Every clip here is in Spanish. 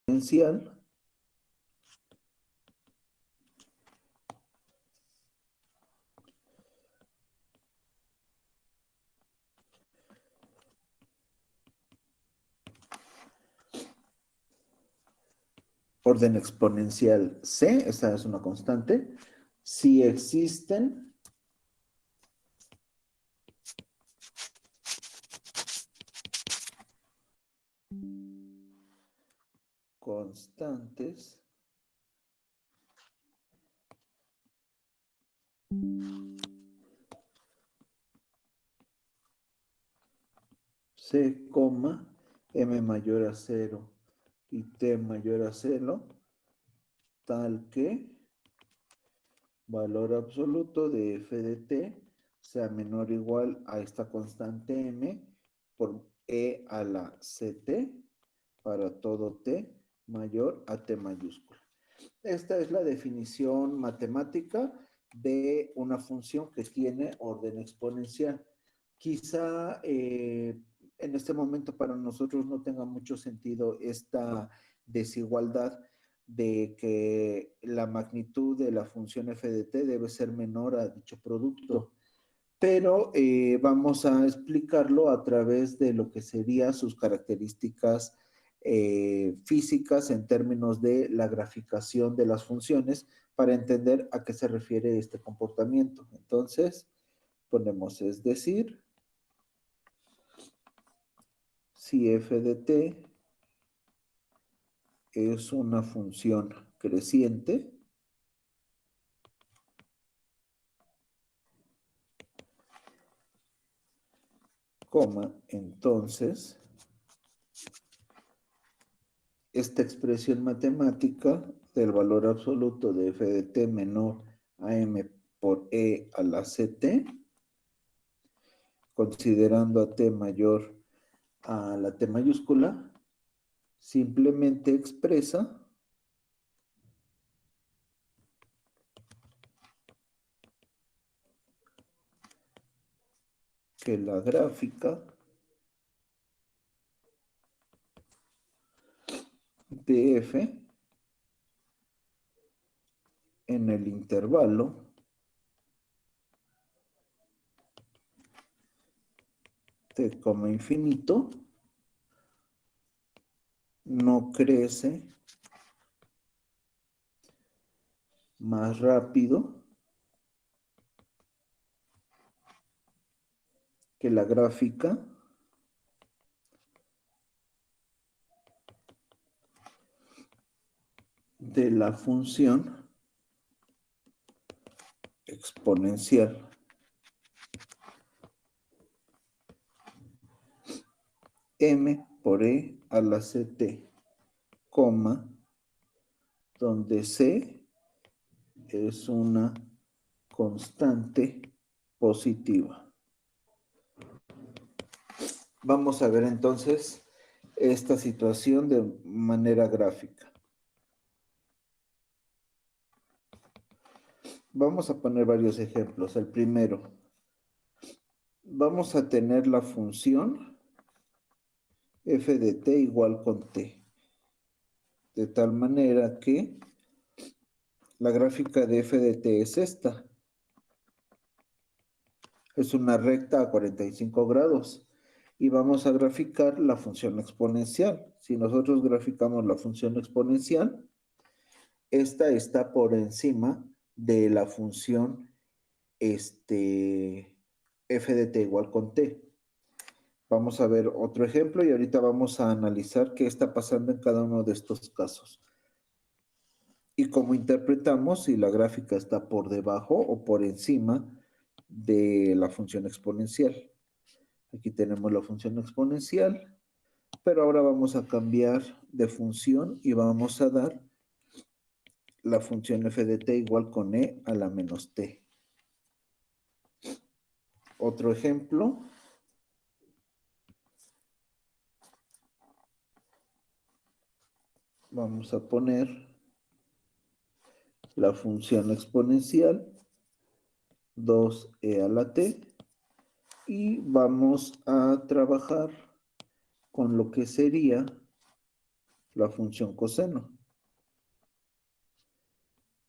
exponencial orden exponencial c, esta es una constante, si existen constantes c, m mayor a 0 y t mayor a 0, tal que valor absoluto de f de t sea menor o igual a esta constante m por e a la ct para todo t mayor a t mayúscula. Esta es la definición matemática de una función que tiene orden exponencial. Quizá en este momento para nosotros no tenga mucho sentido esta desigualdad de que la magnitud de la función f de t debe ser menor a dicho producto, pero vamos a explicarlo a través de lo que serían sus características físicas en términos de la graficación de las funciones para entender a qué se refiere este comportamiento. Entonces, ponemos, es decir, si f de t es una función creciente, entonces esta expresión matemática del valor absoluto de f de t menor a m por e a la ct, considerando a t mayor a la t mayúscula, simplemente expresa que la gráfica de f en el intervalo t, infinito no crece más rápido que la gráfica de la función exponencial m por e a la ct, donde c es una constante positiva. Vamos a ver entonces esta situación de manera gráfica. Vamos a poner varios ejemplos. El primero, vamos a tener la función f de t igual con t, de tal manera que la gráfica de f de t es esta. Es una recta a 45 grados y vamos a graficar la función exponencial. Si nosotros graficamos la función exponencial, esta está por encima de la función f de t igual con t. Vamos a ver otro ejemplo y ahorita vamos a analizar qué está pasando en cada uno de estos casos. Y cómo interpretamos si la gráfica está por debajo o por encima de la función exponencial. Aquí tenemos la función exponencial, pero ahora vamos a cambiar de función y vamos a dar la función f de t igual con e a la menos t. Otro ejemplo. Vamos a poner la función exponencial 2e a la t y vamos a trabajar con lo que sería la función coseno.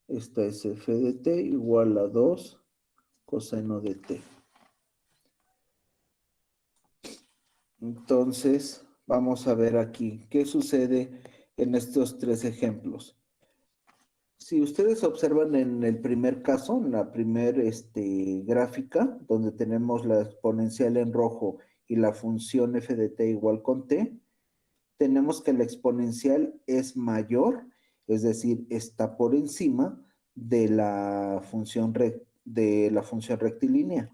Esta es f de t igual a 2 coseno de t. Entonces, vamos a ver aquí qué sucede en estos tres ejemplos. Si ustedes observan en el primer caso, en la primera gráfica, donde tenemos la exponencial en rojo y la función f de t igual con t, tenemos que la exponencial es mayor, es decir, está por encima de la función rectilínea.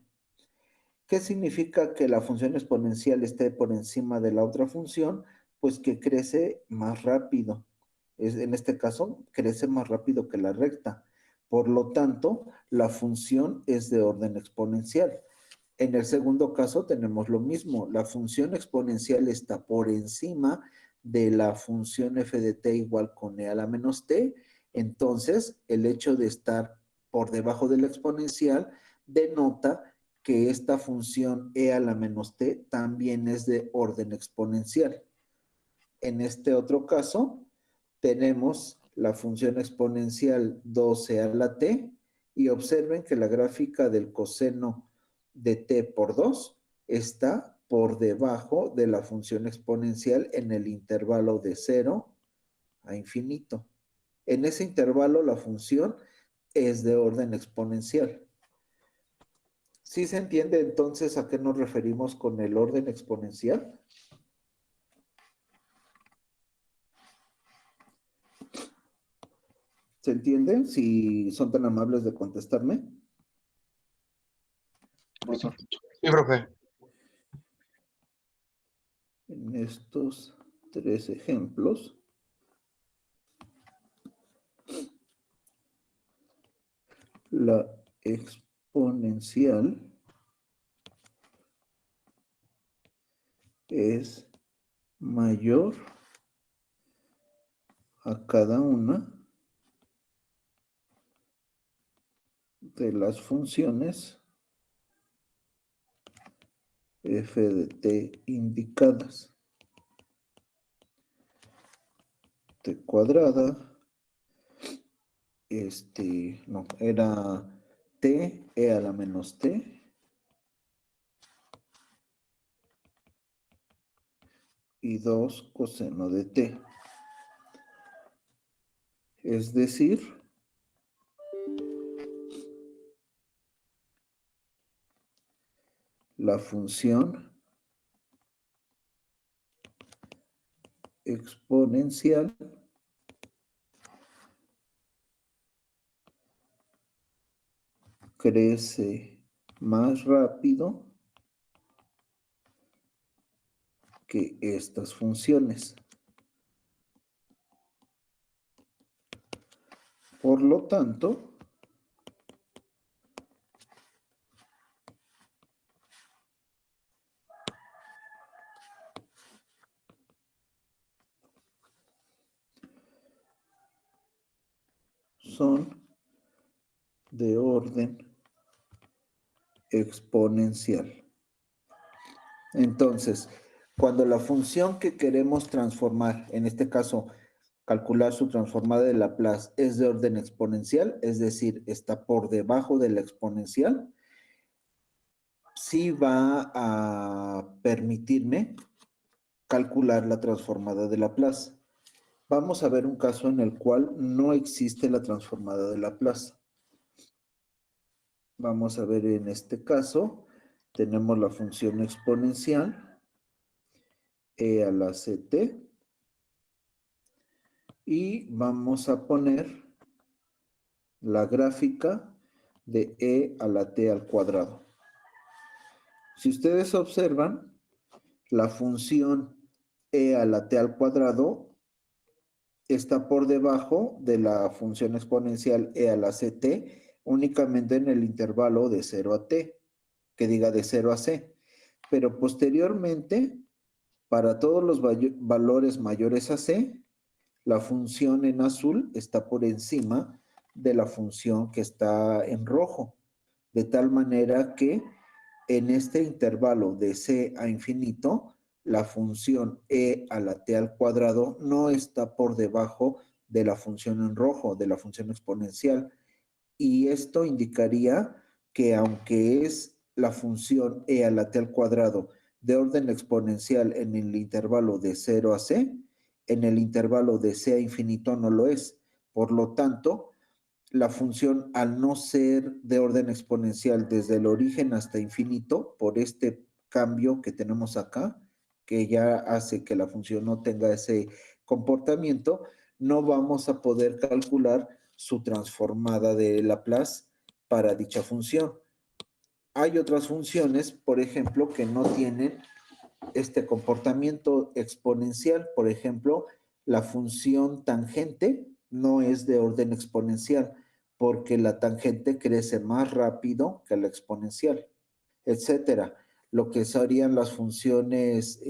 ¿Qué significa que la función exponencial esté por encima de la otra función? Pues que crece más rápido. En este caso, crece más rápido que la recta. Por lo tanto, la función es de orden exponencial. En el segundo caso tenemos lo mismo. La función exponencial está por encima de la función f de t igual con e a la menos t. Entonces, el hecho de estar por debajo de la exponencial denota que esta función e a la menos t también es de orden exponencial. En este otro caso, tenemos la función exponencial 12 a la t y observen que la gráfica del coseno de t por 2 está por debajo de la función exponencial en el intervalo de 0 a infinito. En ese intervalo la función es de orden exponencial. ¿Sí se entiende entonces a qué nos referimos con el orden exponencial? ¿Se entiende? Si son tan amables de contestarme. Profesor. Sí, profe. En estos tres ejemplos, la exponencial es mayor a cada una de las funciones f de t indicadas. T cuadrada, no, era t e a la menos t y 2 coseno de t. Es decir, la función exponencial crece más rápido que estas funciones. Por lo tanto, son de orden exponencial. Entonces, cuando la función que queremos transformar, en este caso, calcular su transformada de Laplace, es de orden exponencial, es decir, está por debajo de la exponencial, sí va a permitirme calcular la transformada de Laplace. Vamos a ver un caso en el cual no existe la transformada de Laplace. Vamos a ver en este caso, tenemos la función exponencial e a la ct y vamos a poner la gráfica de e a la t al cuadrado. Si ustedes observan, la función e a la t al cuadrado está por debajo de la función exponencial e a la ct únicamente en el intervalo de 0 a t, que diga de 0 a c. Pero posteriormente, para todos los valores mayores a c, la función en azul está por encima de la función que está en rojo, de tal manera que en este intervalo de c a infinito la función e a la t al cuadrado no está por debajo de la función en rojo, de la función exponencial. Y esto indicaría que aunque es la función e a la t al cuadrado de orden exponencial en el intervalo de 0 a c, en el intervalo de c a infinito no lo es. Por lo tanto, la función, al no ser de orden exponencial desde el origen hasta infinito, por este cambio que tenemos acá, que ya hace que la función no tenga ese comportamiento, no vamos a poder calcular su transformada de Laplace para dicha función. Hay otras funciones, por ejemplo, que no tienen este comportamiento exponencial. Por ejemplo, la función tangente no es de orden exponencial porque la tangente crece más rápido que la exponencial, etcétera. Lo que serían las funciones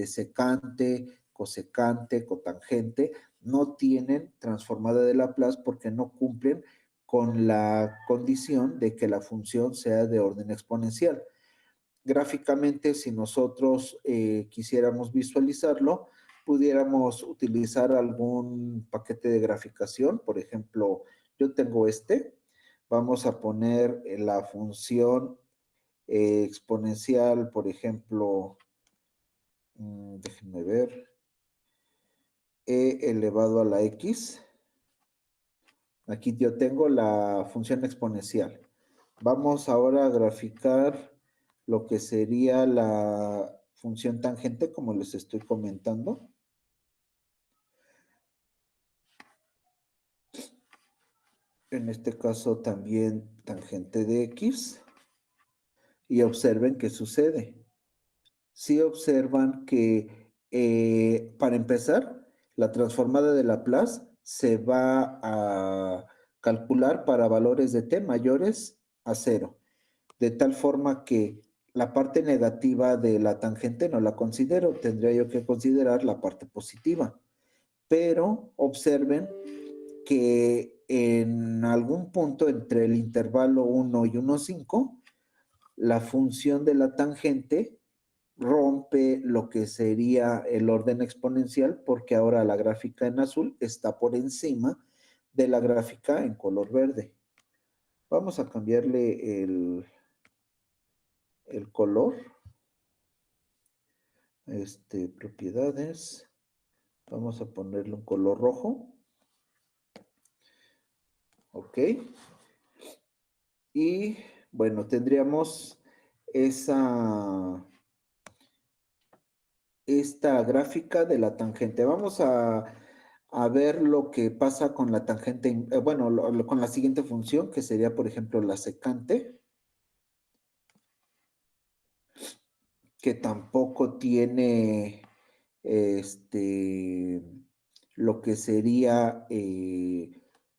secante, cosecante, cotangente, no tienen transformada de Laplace porque no cumplen con la condición de que la función sea de orden exponencial. Gráficamente, si nosotros quisiéramos visualizarlo, pudiéramos utilizar algún paquete de graficación. Por ejemplo, yo tengo este. Vamos a poner la función exponencial, por ejemplo, déjenme ver, e elevado a la x. Aquí yo tengo la función exponencial. Vamos ahora a graficar lo que sería la función tangente, como les estoy comentando. En este caso también tangente de x. Y observen qué sucede. Si observan que, para empezar, la transformada de Laplace se va a calcular para valores de t mayores a 0. De tal forma que la parte negativa de la tangente no la considero, tendría yo que considerar la parte positiva. Pero observen que en algún punto entre el intervalo 1 y 1,5, la función de la tangente rompe lo que sería el orden exponencial porque ahora la gráfica en azul está por encima de la gráfica en color verde. Vamos a cambiarle el color. Propiedades. Vamos a ponerle un color rojo. Ok. Y bueno, tendríamos esta gráfica de la tangente. Vamos a ver lo que pasa con la tangente, con la siguiente función, que sería, por ejemplo, la secante, que tampoco tiene lo que sería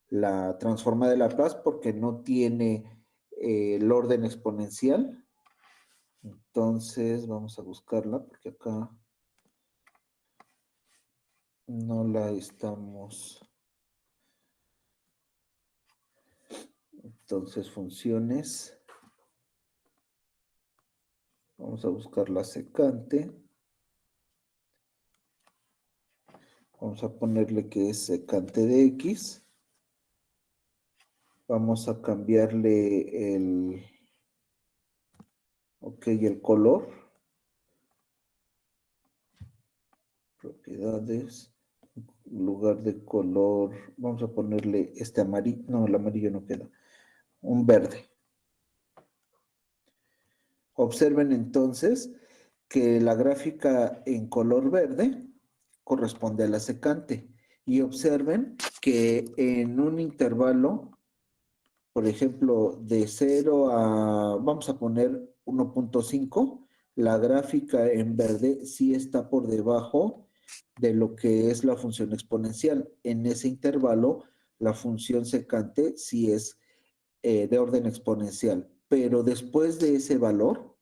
la transforma de Laplace porque no tiene el orden exponencial. Entonces vamos a buscarla porque acá no la estamos. Entonces funciones. Vamos a buscar la secante. Vamos a ponerle que es secante de x. Vamos a cambiarle el color. Propiedades. En lugar de color, vamos a ponerle este amarillo. No, el amarillo no queda. Un verde. Observen entonces que la gráfica en color verde corresponde a la secante. Y observen que en un intervalo, por ejemplo, de 0 a, vamos a poner 1,5, la gráfica en verde sí está por debajo de lo que es la función exponencial. En ese intervalo, la función secante sí es de orden exponencial. Pero después de ese valor,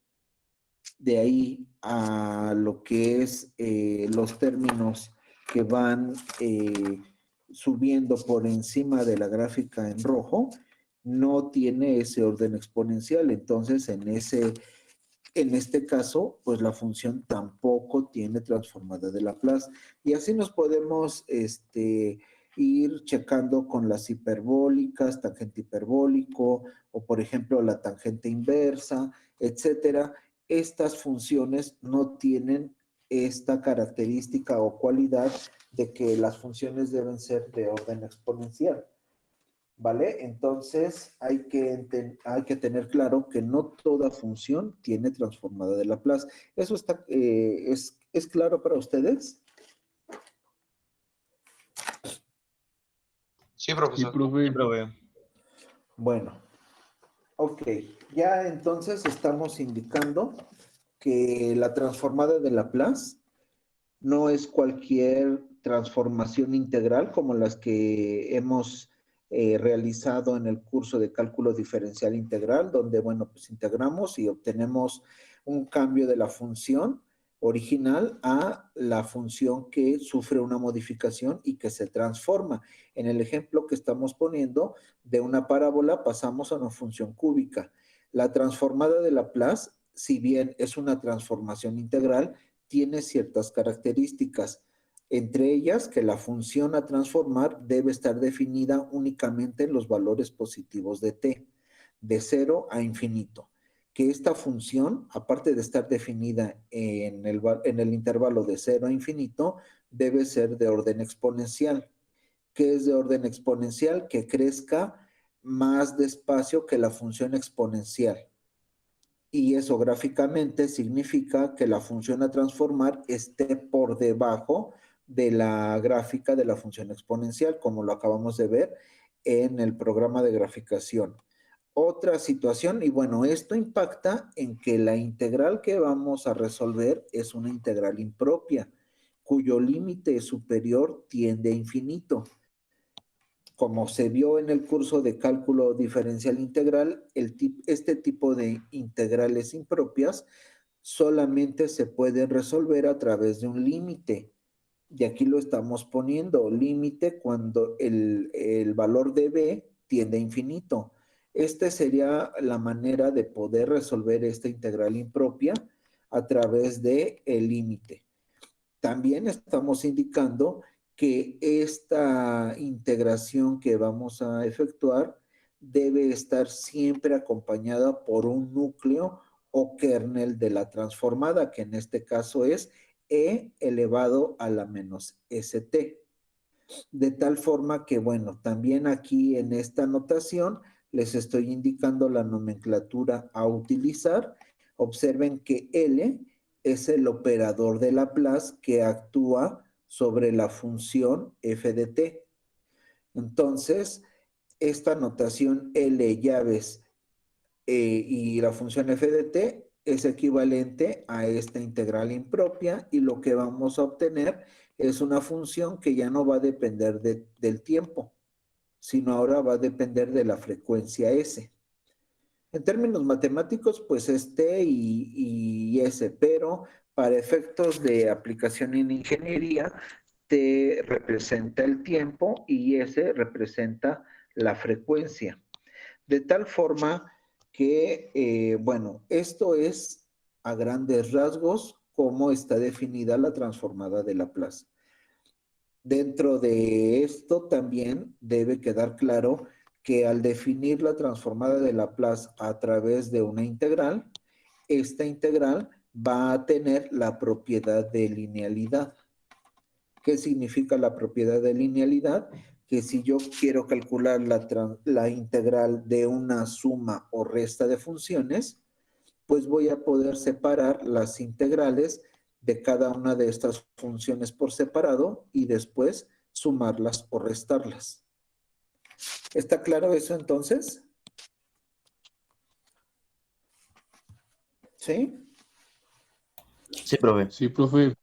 de ahí a lo que es los términos que van subiendo por encima de la gráfica en rojo, no tiene ese orden exponencial. Entonces, en ese En este caso, pues la función tampoco tiene transformada de Laplace. Y así nos podemos ir checando con las hiperbólicas, tangente hiperbólico, o por ejemplo la tangente inversa, etcétera. Estas funciones no tienen esta característica o cualidad de que las funciones deben ser de orden exponencial. ¿Vale? Entonces hay que tener claro que no toda función tiene transformada de Laplace. ¿Eso es claro para ustedes? Sí, Sí, profesor. profe. Bueno, ok. Ya entonces estamos indicando que la transformada de Laplace no es cualquier transformación integral como las que hemos realizado en el curso de cálculo diferencial integral, donde, bueno, pues integramos y obtenemos un cambio de la función original a la función que sufre una modificación y que se transforma. En el ejemplo que estamos poniendo, de una parábola pasamos a una función cúbica. La transformada de Laplace, si bien es una transformación integral, tiene ciertas características, entre ellas que la función a transformar debe estar definida únicamente en los valores positivos de t, de 0 a infinito. Que esta función, aparte de estar definida en el intervalo de 0 a infinito, debe ser de orden exponencial. ¿Qué es de orden exponencial? Que crezca más despacio que la función exponencial. Y eso gráficamente significa que la función a transformar esté por debajo de la gráfica de la función exponencial, como lo acabamos de ver en el programa de graficación. Otra situación, y bueno, esto impacta en que la integral que vamos a resolver es una integral impropia, cuyo límite superior tiende a infinito. Como se vio en el curso de cálculo diferencial integral, este tipo de integrales impropias solamente se pueden resolver a través de un límite. Y aquí lo estamos poniendo, límite cuando el valor de b tiende a infinito. Esta sería la manera de poder resolver esta integral impropia a través de el límite. También estamos indicando que esta integración que vamos a efectuar debe estar siempre acompañada por un núcleo o kernel de la transformada, que en este caso es e elevado a la menos st. De tal forma que, bueno, también aquí en esta notación les estoy indicando la nomenclatura a utilizar. Observen que L es el operador de Laplace que actúa sobre la función f de t. Entonces, esta notación L llaves y la función f de t es equivalente a esta integral impropia y lo que vamos a obtener es una función que ya no va a depender del tiempo, sino ahora va a depender de la frecuencia s. En términos matemáticos, pues es t y s, pero para efectos de aplicación en ingeniería, t representa el tiempo y s representa la frecuencia. De tal forma que, bueno, esto es a grandes rasgos cómo está definida la transformada de Laplace. Dentro de esto también debe quedar claro que al definir la transformada de Laplace a través de una integral, esta integral va a tener la propiedad de linealidad. ¿Qué significa la propiedad de linealidad? Que si yo quiero calcular la integral de una suma o resta de funciones, pues voy a poder separar las integrales de cada una de estas funciones por separado y después sumarlas o restarlas. ¿Está claro eso entonces? ¿Sí? Sí, profe. Sí, profe.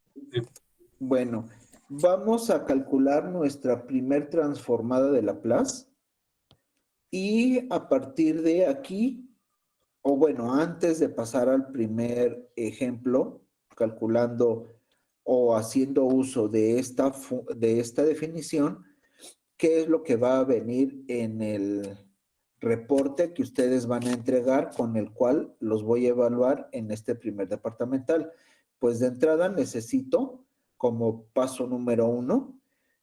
Bueno, vamos a calcular nuestra primer transformada de Laplace y a partir de aquí, o bueno, antes de pasar al primer ejemplo, calculando o haciendo uso de esta definición, ¿qué es lo que va a venir en reporte que ustedes van a entregar con el cual los voy a evaluar en este primer departamental. Pues de entrada necesito como paso número 1,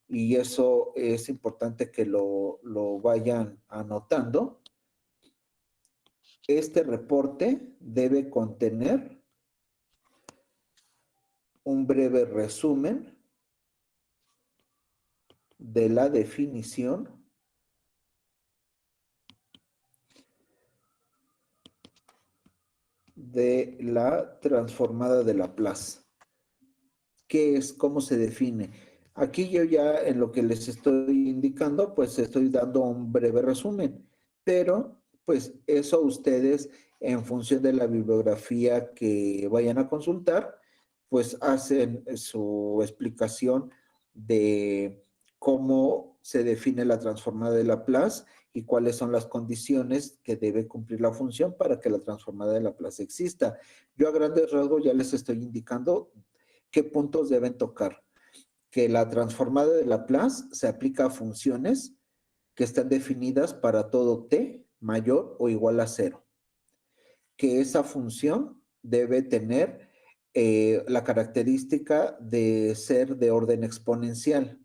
y eso es importante que lo vayan anotando. Este reporte debe contener un breve resumen de la definición de la transformada de Laplace. ¿Qué es? ¿Cómo se define? Aquí yo ya en lo que les estoy indicando, pues estoy dando un breve resumen, pero pues eso ustedes en función de la bibliografía que vayan a consultar, pues hacen su explicación de cómo se define la transformada de Laplace y cuáles son las condiciones que debe cumplir la función para que la transformada de Laplace exista. Yo a grandes rasgos ya les estoy indicando qué puntos deben tocar. Que la transformada de Laplace se aplica a funciones que están definidas para todo t mayor o igual a 0. Que esa función debe tener la característica de ser de orden exponencial.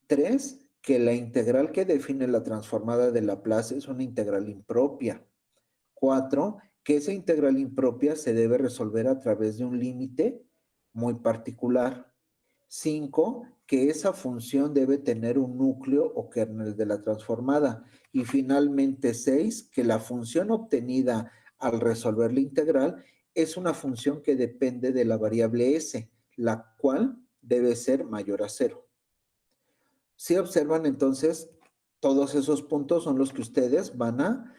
3, que la integral que define la transformada de Laplace es una integral impropia. 4, que esa integral impropia se debe resolver a través de un límite muy particular. 5, que esa función debe tener un núcleo o kernel de la transformada. Y finalmente 6, que la función obtenida al resolver la integral es una función que depende de la variable s, la cual debe ser mayor a 0. Si observan entonces, todos esos puntos son los que ustedes van a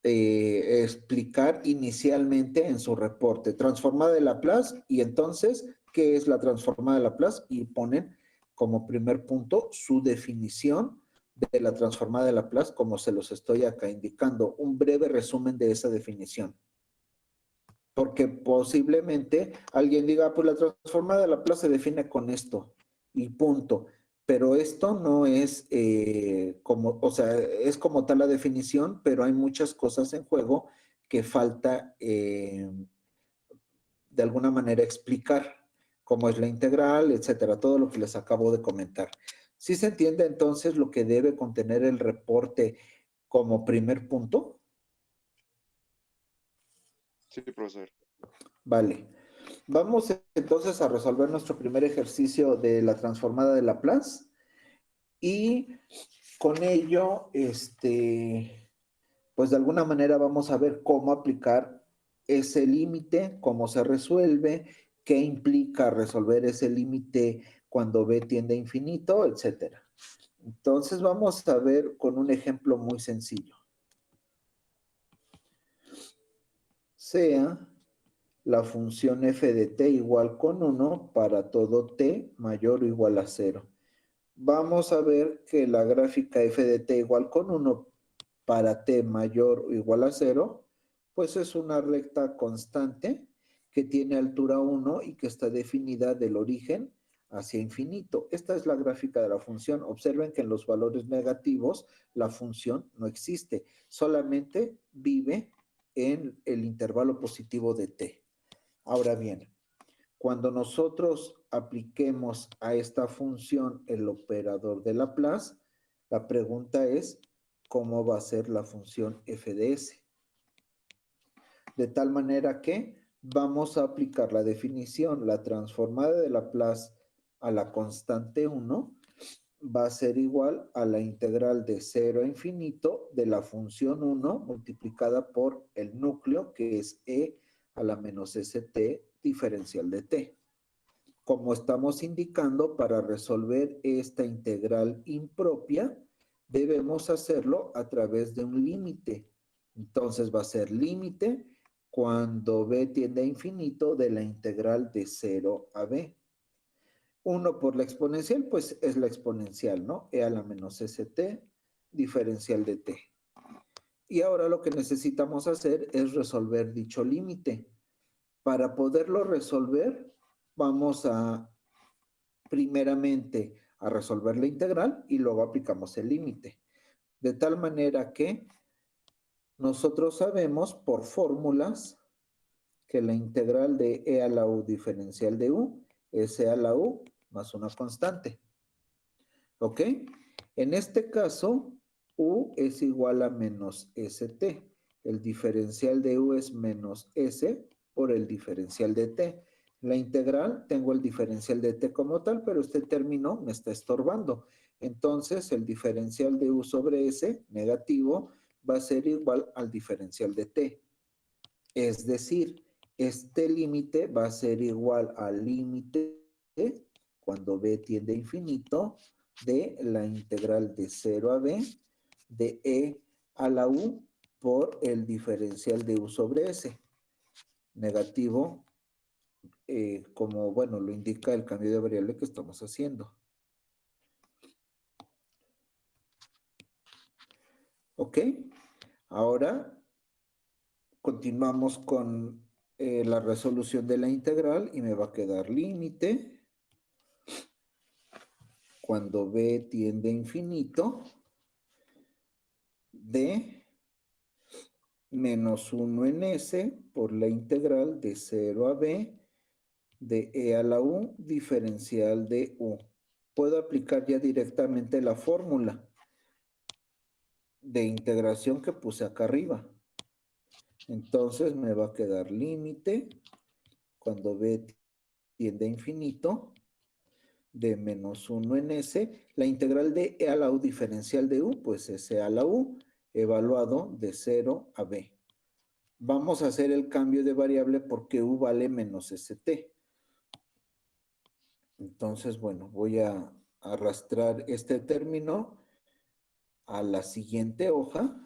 explicar inicialmente en su reporte. Transformada de Laplace, y entonces, ¿qué es la transformada de Laplace? Y ponen como primer punto su definición de la transformada de Laplace, como se los estoy acá indicando. Un breve resumen de esa definición. Porque posiblemente alguien diga, pues la transformada de Laplace se define con esto, y punto. Pero esto no es como, o sea, es como tal la definición, pero hay muchas cosas en juego que falta de alguna manera explicar, cómo es la integral, etcétera, todo lo que les acabo de comentar. ¿Sí se entiende entonces lo que debe contener el reporte como primer punto? Sí, profesor. Vale. Vamos entonces a resolver nuestro primer ejercicio de la transformada de Laplace y con ello, pues de alguna manera vamos a ver cómo aplicar ese límite, cómo se resuelve, qué implica resolver ese límite cuando b tiende a infinito, etcétera. Entonces vamos a ver con un ejemplo muy sencillo. Sea la función f de t igual con 1 para todo t mayor o igual a 0. Vamos a ver que la gráfica f de t igual con 1 para t mayor o igual a 0, pues es una recta constante que tiene altura 1 y que está definida del origen hacia infinito. Esta es la gráfica de la función. Observen que en los valores negativos la función no existe, solamente vive en el intervalo positivo de t. Ahora bien, cuando nosotros apliquemos a esta función el operador de Laplace, la pregunta es, ¿cómo va a ser la función f de s? De tal manera que vamos a aplicar la definición, la transformada de Laplace a la constante 1 va a ser igual a la integral de 0 a infinito de la función 1 multiplicada por el núcleo, que es e a la menos st diferencial de t. Como estamos indicando, para resolver esta integral impropia, debemos hacerlo a través de un límite. Entonces va a ser límite cuando b tiende a infinito de la integral de 0 a b. 1 por la exponencial, pues es la exponencial, ¿no? E a la menos st diferencial de t. Y ahora lo que necesitamos hacer es resolver dicho límite. Para poderlo resolver, vamos a primeramente a resolver la integral y luego aplicamos el límite. De tal manera que Nosotros sabemos por fórmulas que la integral de e a la u diferencial de u es e a la u más una constante. ¿Ok? En este caso, u es igual a menos st. El diferencial de u es menos s por el diferencial de t. La integral, tengo el diferencial de t como tal, pero este término me está estorbando. Entonces, el diferencial de u sobre s, negativo, va a ser igual al diferencial de t. Es decir, este límite va a ser igual al límite cuando b tiende a infinito de la integral de 0 a b de e a la u por el diferencial de u sobre s. Negativo, como, bueno, lo indica el cambio de variable que estamos haciendo. ¿Ok? Ahora continuamos con la resolución de la integral y me va a quedar límite cuando b tiende a infinito de menos 1 en s por la integral de 0 a b de e a la u diferencial de u. Puedo aplicar ya directamente la fórmula de integración que puse acá arriba. Entonces me va a quedar límite cuando b tiende a infinito de menos 1 en s. La integral de e a la u diferencial de u, pues es e a la u evaluado de 0 a b. Vamos a hacer el cambio de variable porque u vale menos st. Entonces, bueno, voy a arrastrar este término a la siguiente hoja.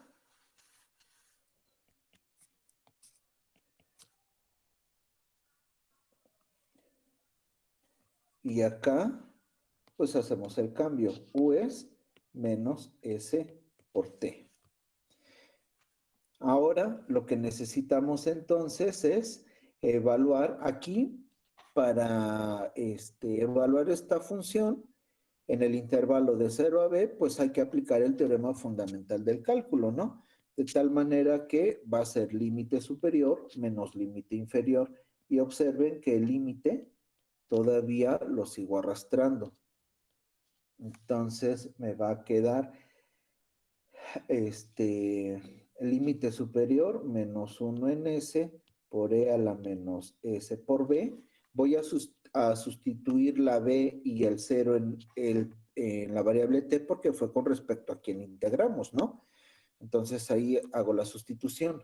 Y acá, pues hacemos el cambio. U es menos S por T. Ahora, lo que necesitamos entonces es evaluar aquí, para evaluar esta función en el intervalo de 0 a b, pues hay que aplicar el teorema fundamental del cálculo, ¿no? De tal manera que va a ser límite superior menos límite inferior. Y observen que el límite todavía lo sigo arrastrando. Entonces me va a quedar el límite superior menos 1 en s por e a la menos s por b. Voy a sustituir la b y el 0 en la variable t porque fue con respecto a quien integramos, ¿no? Entonces ahí hago la sustitución.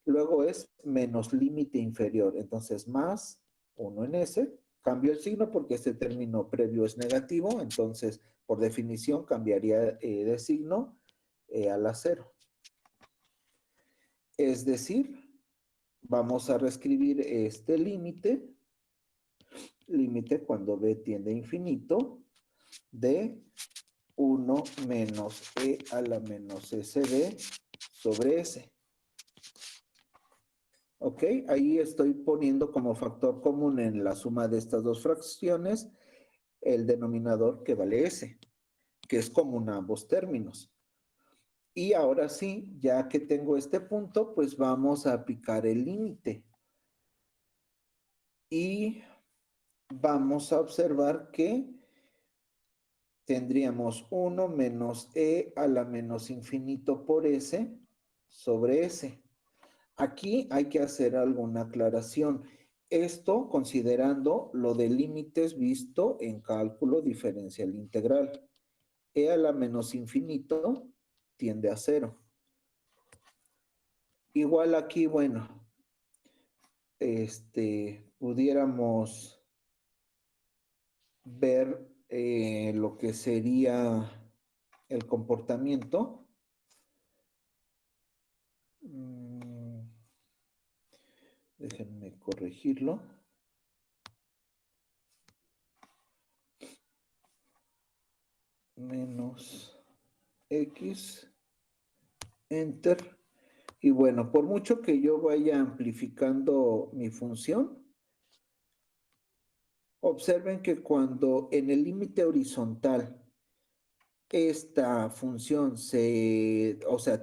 Luego es menos límite inferior. Entonces más 1 en s. Cambio el signo porque este término previo es negativo. Entonces, por definición, cambiaría de signo a la 0. Es decir, vamos a reescribir este límite. Límite cuando b tiende a infinito de 1 menos e a la menos sb sobre s. ¿Ok? Ahí estoy poniendo como factor común en la suma de estas dos fracciones el denominador que vale s, que es común a ambos términos. Y ahora sí, ya que tengo este punto, pues vamos a aplicar el límite. Y vamos a observar que tendríamos 1 menos e a la menos infinito por s sobre s. Aquí hay que hacer alguna aclaración. Esto considerando lo de límites visto en cálculo diferencial integral. E a la menos infinito tiende a 0. Igual aquí, bueno, pudiéramos ver lo que sería el comportamiento. Déjenme corregirlo. Menos X, Enter. Y bueno, por mucho que yo vaya amplificando mi función, observen que cuando en el límite horizontal esta función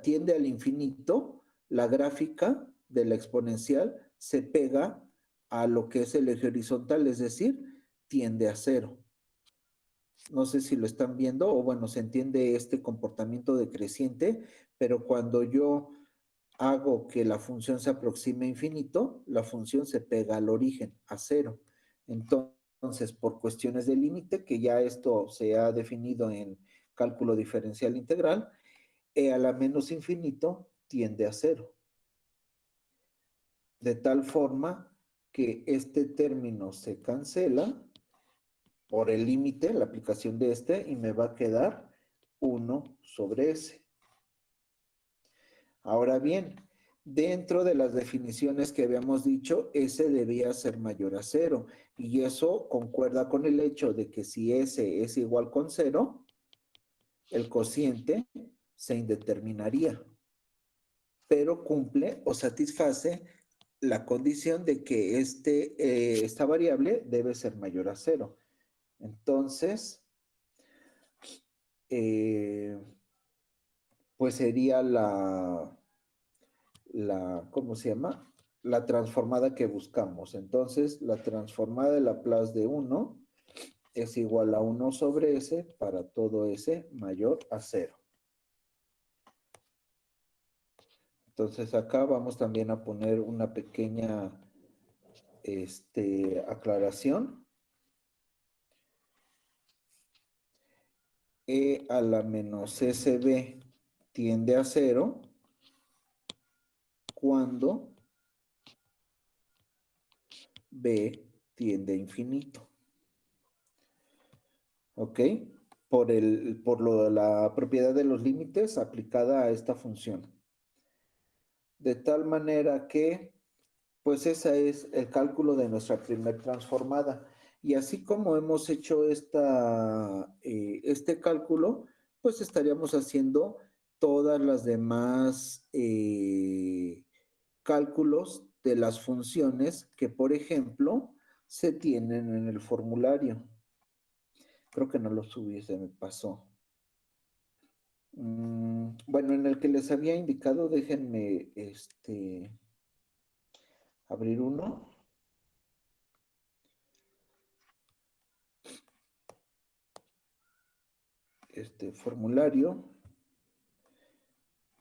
tiende al infinito, la gráfica de la exponencial se pega a lo que es el eje horizontal, es decir, tiende a cero. No sé si lo están viendo o bueno, se entiende este comportamiento decreciente, pero cuando yo hago que la función se aproxime a infinito, la función se pega al origen, a cero. Entonces, por cuestiones de límite, que ya esto se ha definido en cálculo diferencial integral, e a la menos infinito tiende a cero. De tal forma que este término se cancela por el límite, la aplicación de este, y me va a quedar 1 sobre s. Ahora bien, dentro de las definiciones que habíamos dicho, s debía ser mayor a 0, y eso concuerda con el hecho de que si s es igual con 0, el cociente se indeterminaría, pero cumple o satisface la condición de que esta variable debe ser mayor a 0. Entonces, pues sería ¿cómo se llama? La transformada que buscamos. Entonces, la transformada de Laplace de 1 es igual a 1 sobre s para todo s mayor a 0. Entonces, acá vamos también a poner una pequeña aclaración. E a la menos SB tiende a 0 cuando B tiende a infinito. ¿Ok? Por la propiedad de los límites aplicada a esta función. De tal manera que, pues ese es el cálculo de nuestra primer transformada. Y así como hemos hecho este cálculo, pues estaríamos haciendo todas las demás cálculos de las funciones que, por ejemplo, se tienen en el formulario. Creo que no lo subí, se me pasó. Bueno, en el que les había indicado, déjenme abrir uno. Este formulario.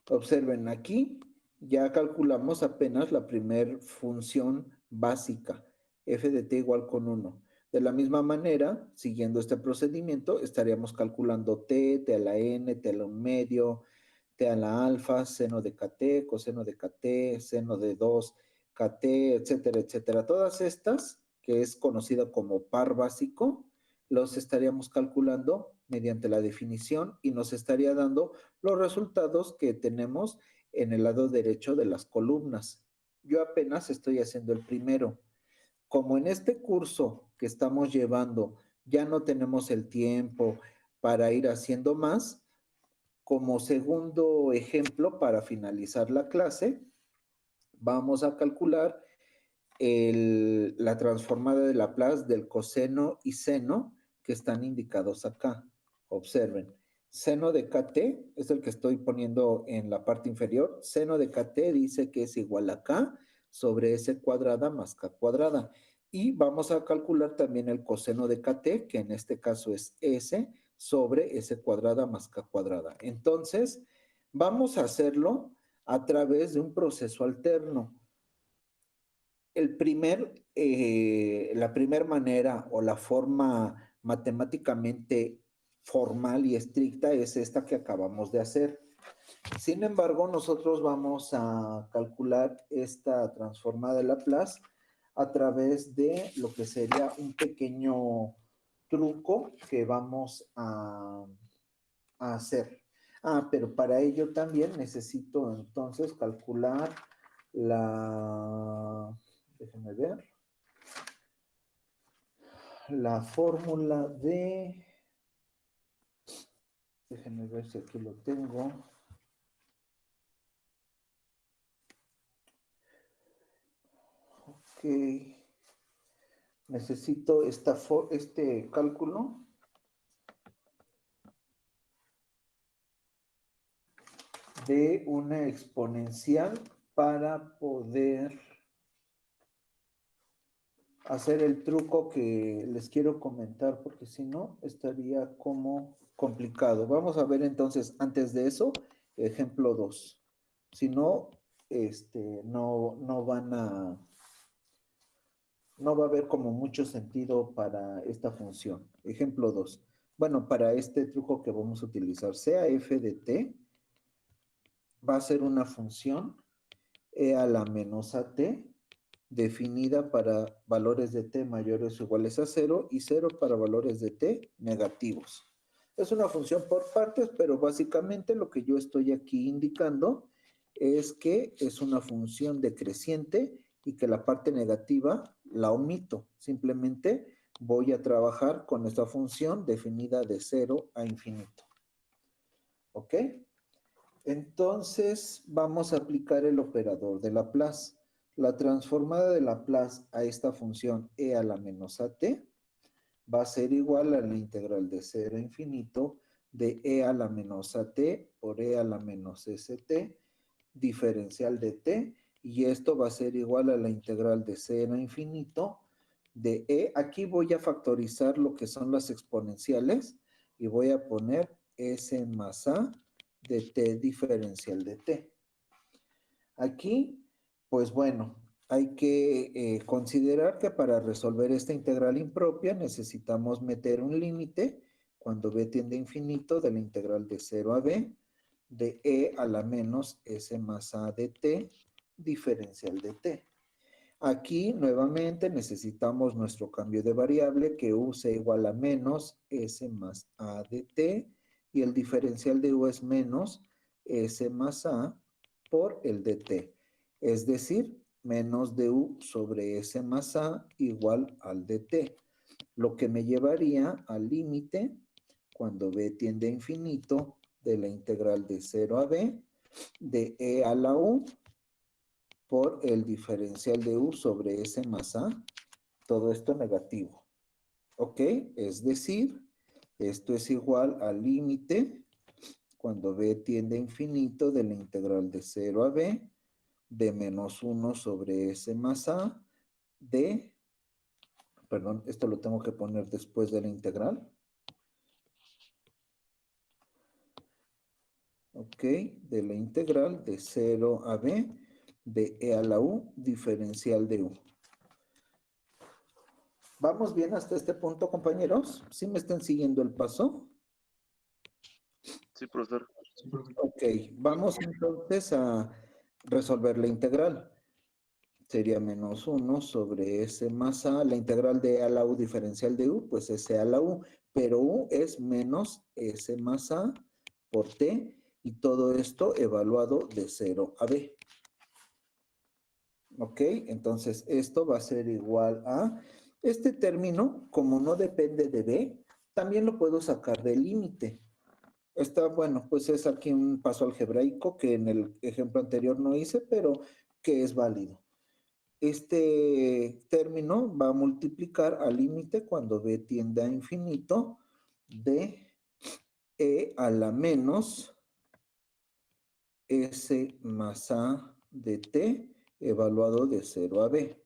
Observen aquí, ya calculamos apenas la primer función básica, f de t igual con 1. De la misma manera, siguiendo este procedimiento, estaríamos calculando t, t a la n, t a la 1 medio, t a la alfa, seno de kt, coseno de kt, seno de 2, kt, etcétera, etcétera. Todas estas, que es conocida como par básico, los estaríamos calculando mediante la definición y nos estaría dando los resultados que tenemos en el lado derecho de las columnas. Yo apenas estoy haciendo el primero. Como en este curso que estamos llevando ya no tenemos el tiempo para ir haciendo más, como segundo ejemplo para finalizar la clase, vamos a calcular la transformada de Laplace del coseno y seno que están indicados acá. Observen, seno de kt es el que estoy poniendo en la parte inferior. Seno de kt dice que es igual a k sobre s cuadrada más k cuadrada. Y vamos a calcular también el coseno de kt, que en este caso es s sobre s cuadrada más k cuadrada. Entonces, vamos a hacerlo a través de un proceso alterno. La primera manera o la forma matemáticamente formal y estricta es esta que acabamos de hacer. Sin embargo, nosotros vamos a calcular esta transformada de Laplace a través de lo que sería un pequeño truco que vamos a hacer. Pero para ello también necesito entonces calcular déjenme ver, la fórmula déjenme ver si aquí lo tengo. Ok, necesito este cálculo de una exponencial para poder hacer el truco que les quiero comentar, porque si no, estaría como complicado. Vamos a ver entonces, antes de eso, ejemplo 2. Si no, no van a, no va a haber como mucho sentido para esta función. Ejemplo 2. Bueno, para este truco que vamos a utilizar, sea f de t, va a ser una función e a la menos at, definida para valores de t mayores o iguales a 0 y 0 para valores de t negativos. Es una función por partes, pero básicamente lo que yo estoy aquí indicando es que es una función decreciente y que la parte negativa la omito. Simplemente voy a trabajar con esta función definida de 0 a infinito. ¿Ok? Entonces vamos a aplicar el operador de Laplace. La transformada de Laplace a esta función e a la menos at va a ser igual a la integral de 0 a infinito de e a la menos at por e a la menos st diferencial de t, y esto va a ser igual a la integral de 0 a infinito de e. Aquí voy a factorizar lo que son las exponenciales y voy a poner s más a de t diferencial de t. Aquí, pues bueno, hay que considerar que para resolver esta integral impropia necesitamos meter un límite cuando b tiende a infinito de la integral de 0 a b de e a la menos s más a de t diferencial de t. Aquí nuevamente necesitamos nuestro cambio de variable, que u sea igual a menos s más a de t, y el diferencial de u es menos s más a por el de t. Es decir, menos du sobre s más a igual al de t, lo que me llevaría al límite cuando b tiende a infinito de la integral de 0 a b de e a la u por el diferencial de u sobre s más a, todo esto negativo. ¿Ok? Es decir, esto es igual al límite cuando b tiende a infinito de la integral de 0 a b de menos 1 sobre s más a de, perdón, esto lo tengo que poner después de la integral. ¿Ok? De la integral de 0 a b de e a la u diferencial de u. ¿Vamos bien hasta este punto, compañeros? ¿Sí me están siguiendo el paso? Sí, profesor. Ok, vamos entonces a resolver la integral. Sería menos 1 sobre s más a, la integral de e a la u diferencial de u, pues s a la u, pero u es menos s más a por t, y todo esto evaluado de 0 a b. ¿Ok? Entonces, esto va a ser igual a, este término, como no depende de b, también lo puedo sacar del límite. Está, bueno, pues es aquí un paso algebraico que en el ejemplo anterior no hice, pero que es válido. Este término va a multiplicar al límite cuando b tiende a infinito de e a la menos s más a de t evaluado de 0 a b.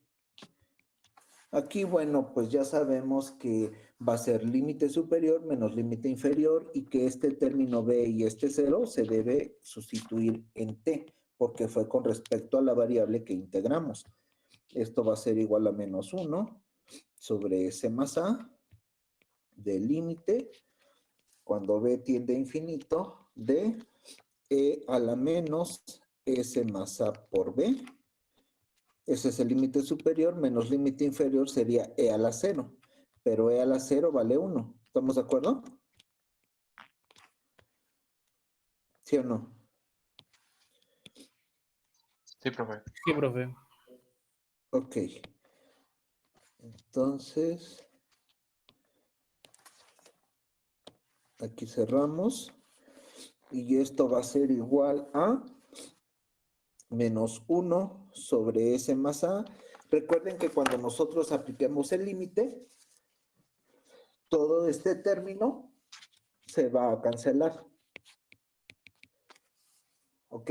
Aquí, bueno, pues ya sabemos que va a ser límite superior menos límite inferior y que este término b y este 0 se debe sustituir en t, porque fue con respecto a la variable que integramos. Esto va a ser igual a menos 1 sobre s más a del límite cuando b tiende a infinito de e a la menos s más a por b. Ese es el límite superior, menos límite inferior sería e a la 0. Pero e a la 0 vale 1. ¿Estamos de acuerdo? ¿Sí o no? Sí, profe. Sí, profe. Ok. Entonces, aquí cerramos. Y esto va a ser igual a menos 1 sobre s más a. Recuerden que cuando nosotros apliquemos el límite, todo este término se va a cancelar. ¿Ok?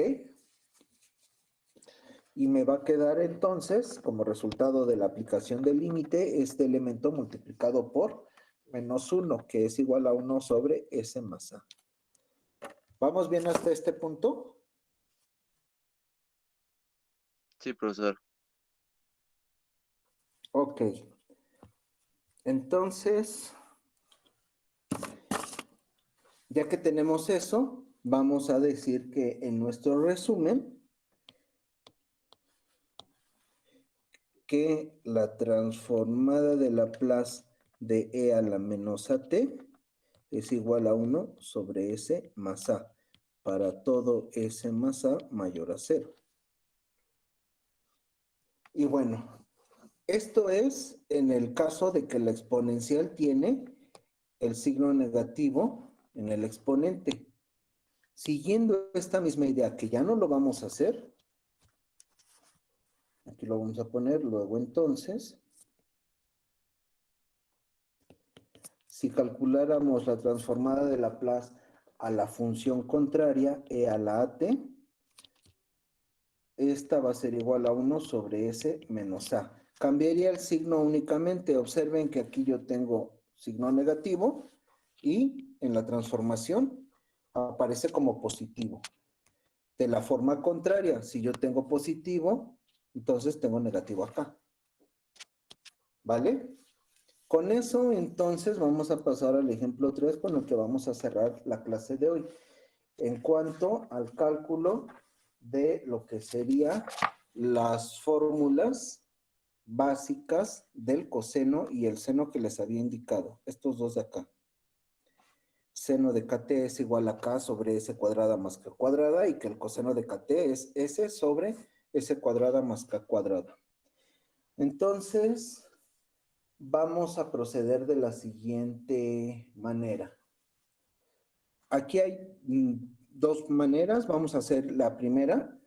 Y me va a quedar entonces, como resultado de la aplicación del límite, este elemento multiplicado por -1, que es igual a 1 sobre S más A. ¿Vamos bien hasta este punto? Sí, profesor. Ok. Entonces, ya que tenemos eso, vamos a decir que en nuestro resumen, que la transformada de Laplace de E a la menos AT es igual a 1 sobre S más A, para todo S más A mayor a 0. Y bueno, esto es en el caso de que la exponencial tiene el signo negativo en el exponente. Siguiendo esta misma idea, que ya no lo vamos a hacer, aquí lo vamos a poner luego entonces, si calculáramos la transformada de Laplace a la función contraria, e a la at, esta va a ser igual a 1 sobre S menos A. Cambiaría el signo únicamente. Observen que aquí yo tengo signo negativo y en la transformación aparece como positivo. De la forma contraria, si yo tengo positivo, entonces tengo negativo acá. ¿Vale? Con eso, entonces, vamos a pasar al ejemplo 3 con el que vamos a cerrar la clase de hoy. En cuanto al cálculo de lo que serían las fórmulas básicas del coseno y el seno que les había indicado, estos dos de acá. Seno de kt es igual a k sobre s cuadrada más k cuadrada y que el coseno de kt es s sobre s cuadrada más k cuadrada. Entonces, vamos a proceder de la siguiente manera. Aquí hay dos maneras. Vamos a hacer la primera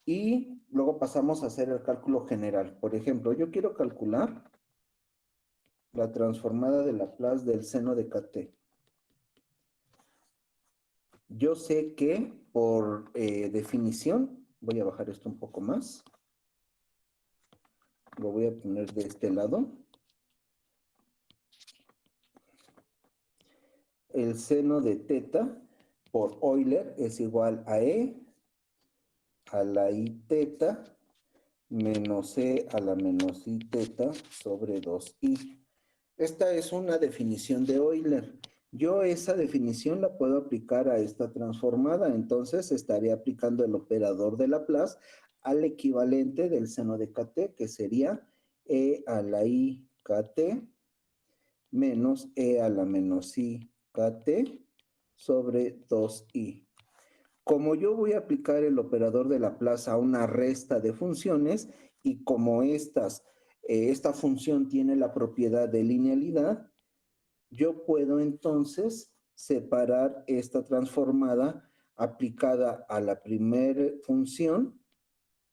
y luego pasamos a hacer el cálculo general. Por ejemplo, yo quiero calcular la transformada de Laplace del seno de kt. Yo sé que por definición, voy a bajar esto un poco más. Lo voy a poner de este lado. El seno de teta por Euler es igual a E a la I teta menos E a la menos I teta sobre 2I. Esta es una definición de Euler. Yo esa definición la puedo aplicar a esta transformada, entonces estaría aplicando el operador de Laplace al equivalente del seno de kt, que sería E a la I kt menos E a la menos I kt sobre 2I. Como yo voy a aplicar el operador de Laplace a una resta de funciones y como esta función tiene la propiedad de linealidad, yo puedo entonces separar esta transformada aplicada a la primera función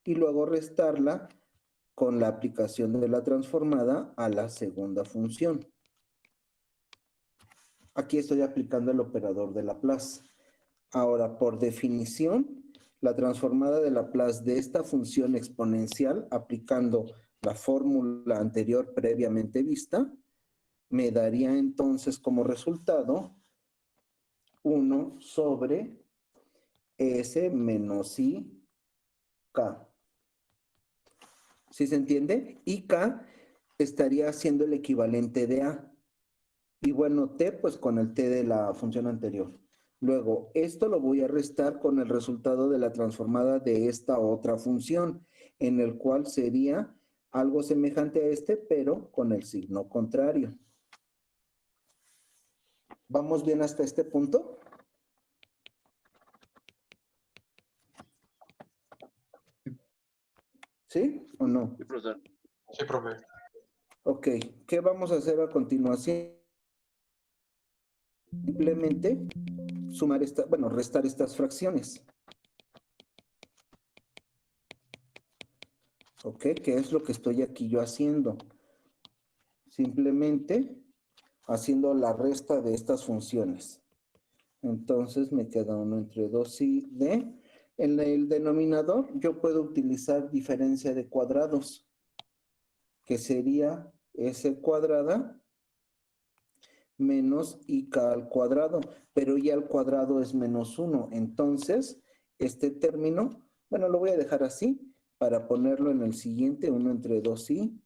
y luego restarla con la aplicación de la transformada a la segunda función. Aquí estoy aplicando el operador de Laplace. Ahora, por definición, la transformada de Laplace de esta función exponencial, aplicando la fórmula anterior previamente vista, me daría entonces como resultado 1 sobre S menos I K. ¿Sí se entiende? Y K estaría siendo el equivalente de A. Y bueno, T pues con el T de la función anterior. Luego, esto lo voy a restar con el resultado de la transformada de esta otra función, en el cual sería algo semejante a este, pero con el signo contrario. ¿Vamos bien hasta este punto? ¿Sí o no? Sí, profesor. Sí, profe. Ok, ¿qué vamos a hacer a continuación? Simplemente sumar restar estas fracciones. ¿Ok? ¿Qué es lo que estoy aquí yo haciendo? Simplemente haciendo la resta de estas funciones. Entonces me queda 1 entre 2i d. En el denominador yo puedo utilizar diferencia de cuadrados, que sería S cuadrada menos IK al cuadrado, pero I al cuadrado es menos 1. Entonces, este término, bueno, lo voy a dejar así para ponerlo en el siguiente, 1 entre 2i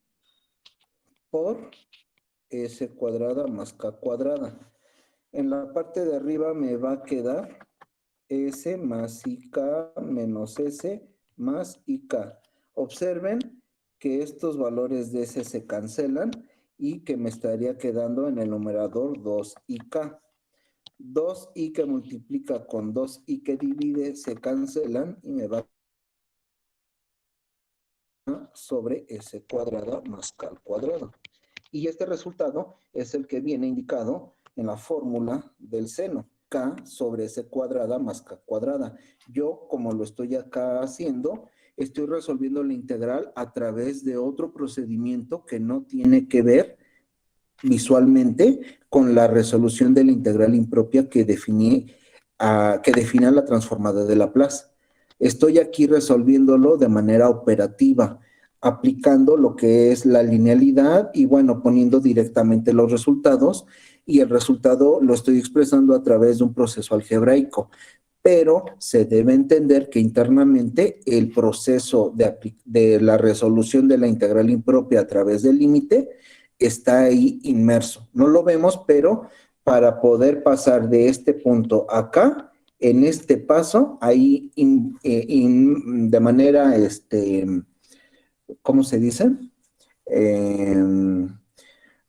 por S cuadrada más K cuadrada. En la parte de arriba me va a quedar S más IK menos S más IK. Observen que estos valores de S se cancelan y que me estaría quedando en el numerador 2IK. 2i que multiplica con 2i que divide se cancelan y me va sobre S cuadrada más K al cuadrado. Y este resultado es el que viene indicado en la fórmula del seno. K sobre S cuadrada más K cuadrada. Yo, como lo estoy acá haciendo, estoy resolviendo la integral a través de otro procedimiento que no tiene que ver visualmente con la resolución de la integral impropia que define la transformada de Laplace. Estoy aquí resolviéndolo de manera operativa, aplicando lo que es la linealidad y bueno, poniendo directamente los resultados y el resultado lo estoy expresando a través de un proceso algebraico. Pero se debe entender que internamente el proceso de la resolución de la integral impropia a través del límite está ahí inmerso. No lo vemos, pero para poder pasar de este punto acá, en este paso, ahí de manera, ¿cómo se dice?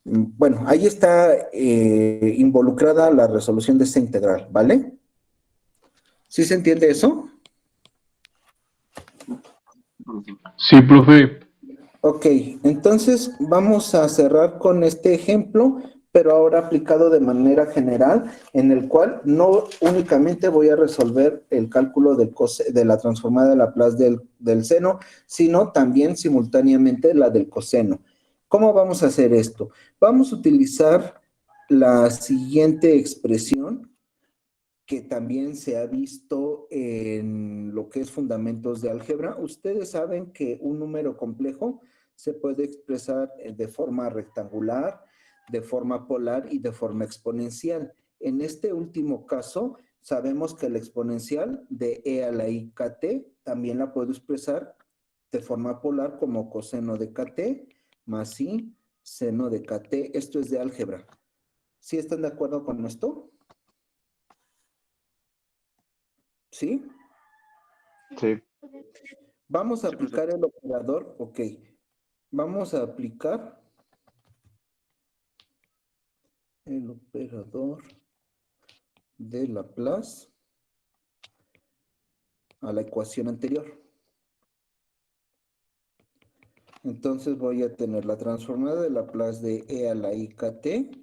Bueno, ahí está involucrada la resolución de esta integral, ¿vale? ¿Sí se entiende eso? Sí, profe. Ok, entonces vamos a cerrar con este ejemplo, pero ahora aplicado de manera general, en el cual no únicamente voy a resolver el cálculo de la transformada de Laplace del seno, sino también simultáneamente la del coseno. ¿Cómo vamos a hacer esto? Vamos a utilizar la siguiente expresión que también se ha visto en lo que es fundamentos de álgebra. Ustedes saben que un número complejo se puede expresar de forma rectangular, de forma polar y de forma exponencial. En este último caso, sabemos que la exponencial de e a la i kt también la puedo expresar de forma polar como coseno de kt más i seno de kt. Esto es de álgebra. ¿Sí están de acuerdo con esto? ¿Sí? Sí. Vamos a Sí, profesor. aplicar el operador, ok. Vamos a aplicar el operador de Laplace a la ecuación anterior. Entonces voy a tener la transformada de Laplace de e a la i kt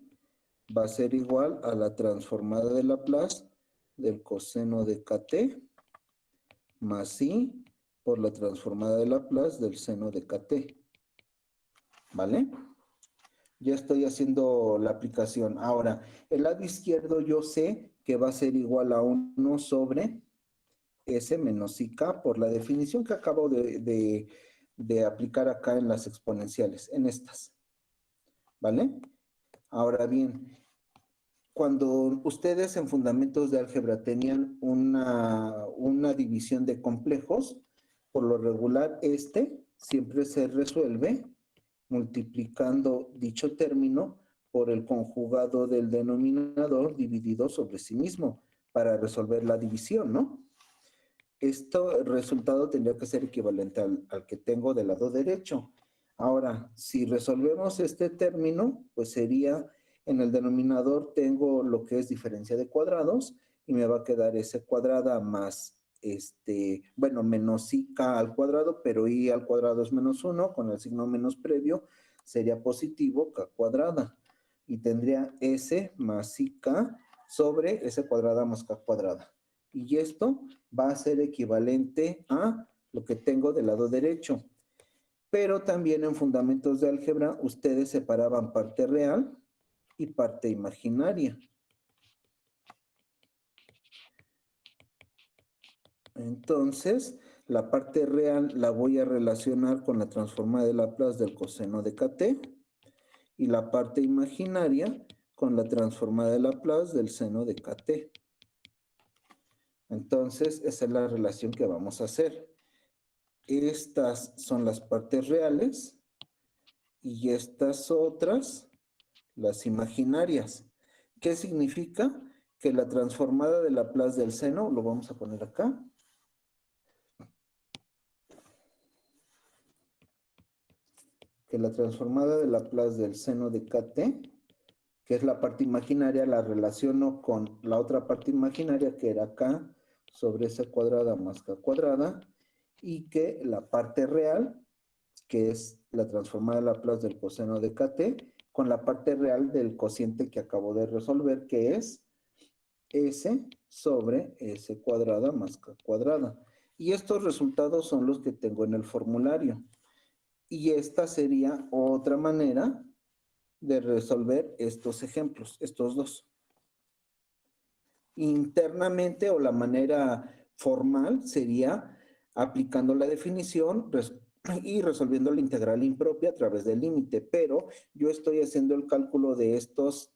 va a ser igual a la transformada de Laplace del coseno de kt más i por la transformada de Laplace del seno de kt. ¿Vale? Ya estoy haciendo la aplicación. Ahora, el lado izquierdo yo sé que va a ser igual a 1 sobre S menos IK por la definición que acabo de aplicar acá en las exponenciales, en estas. ¿Vale? Ahora bien, cuando ustedes en fundamentos de álgebra tenían una división de complejos, por lo regular siempre se resuelve multiplicando dicho término por el conjugado del denominador dividido sobre sí mismo para resolver la división, ¿no? El resultado tendría que ser equivalente al que tengo del lado derecho. Ahora, si resolvemos este término, pues sería, en el denominador tengo lo que es diferencia de cuadrados y me va a quedar S cuadrada más, bueno, menos IK al cuadrado, pero I al cuadrado es menos 1, con el signo menos previo, sería positivo K cuadrada. Y tendría S más IK sobre S cuadrada más K cuadrada. Y esto va a ser equivalente a lo que tengo del lado derecho. Pero también en fundamentos de álgebra, ustedes separaban parte real y parte imaginaria. Entonces, la parte real la voy a relacionar con la transformada de Laplace del coseno de kt y la parte imaginaria con la transformada de Laplace del seno de kt. Entonces, esa es la relación que vamos a hacer. Estas son las partes reales y estas otras, las imaginarias. ¿Qué significa? Que la transformada de Laplace del seno, lo vamos a poner acá, que la transformada de Laplace del seno de kt, que es la parte imaginaria, la relaciono con la otra parte imaginaria que era k sobre c cuadrada más k cuadrada, y que la parte real, que es la transformada de Laplace del coseno de kt, con la parte real del cociente que acabo de resolver, que es s sobre s cuadrada más k cuadrada. Y estos resultados son los que tengo en el formulario. Y esta sería otra manera de resolver estos ejemplos, estos dos. Internamente o la manera formal sería aplicando la definición y resolviendo la integral impropia a través del límite, pero yo estoy haciendo el cálculo de estos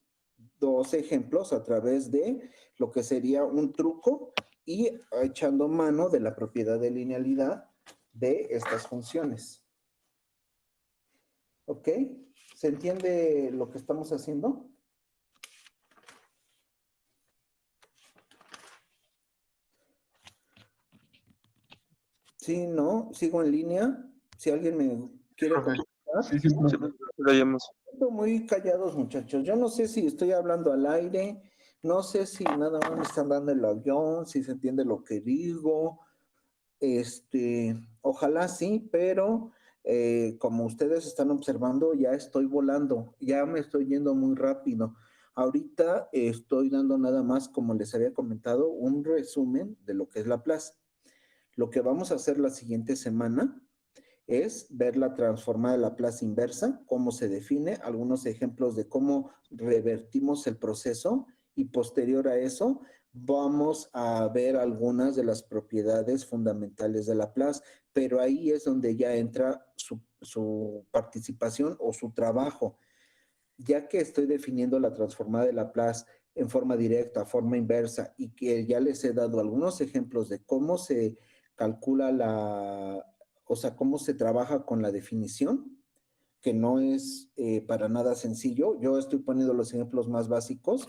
dos ejemplos a través de lo que sería un truco y echando mano de la propiedad de linealidad de estas funciones. ¿Ok? ¿Se entiende lo que estamos haciendo? Sí, no, sigo en línea. Si alguien me quiere Profe. contestar. Sí, sí, Sí, profe. profe, lo oímos. Muy callados, muchachos. Yo no sé si estoy hablando al aire, no sé si nada más me están dando el avión, si se entiende lo que digo. Ojalá sí, pero como ustedes están observando, ya estoy volando, ya me estoy yendo muy rápido. Ahorita estoy dando nada más, como les había comentado, un resumen de lo que es Laplace. Lo que vamos a hacer la siguiente semana es ver la transformada de Laplace inversa, cómo se define, algunos ejemplos de cómo revertimos el proceso y posterior a eso vamos a ver algunas de las propiedades fundamentales de Laplace, pero ahí es donde ya entra su participación o su trabajo. Ya que estoy definiendo la transformada de Laplace en forma directa, forma inversa, y que ya les he dado algunos ejemplos de cómo se calcula o sea, cómo se trabaja con la definición, que no es para nada sencillo. Yo estoy poniendo los ejemplos más básicos,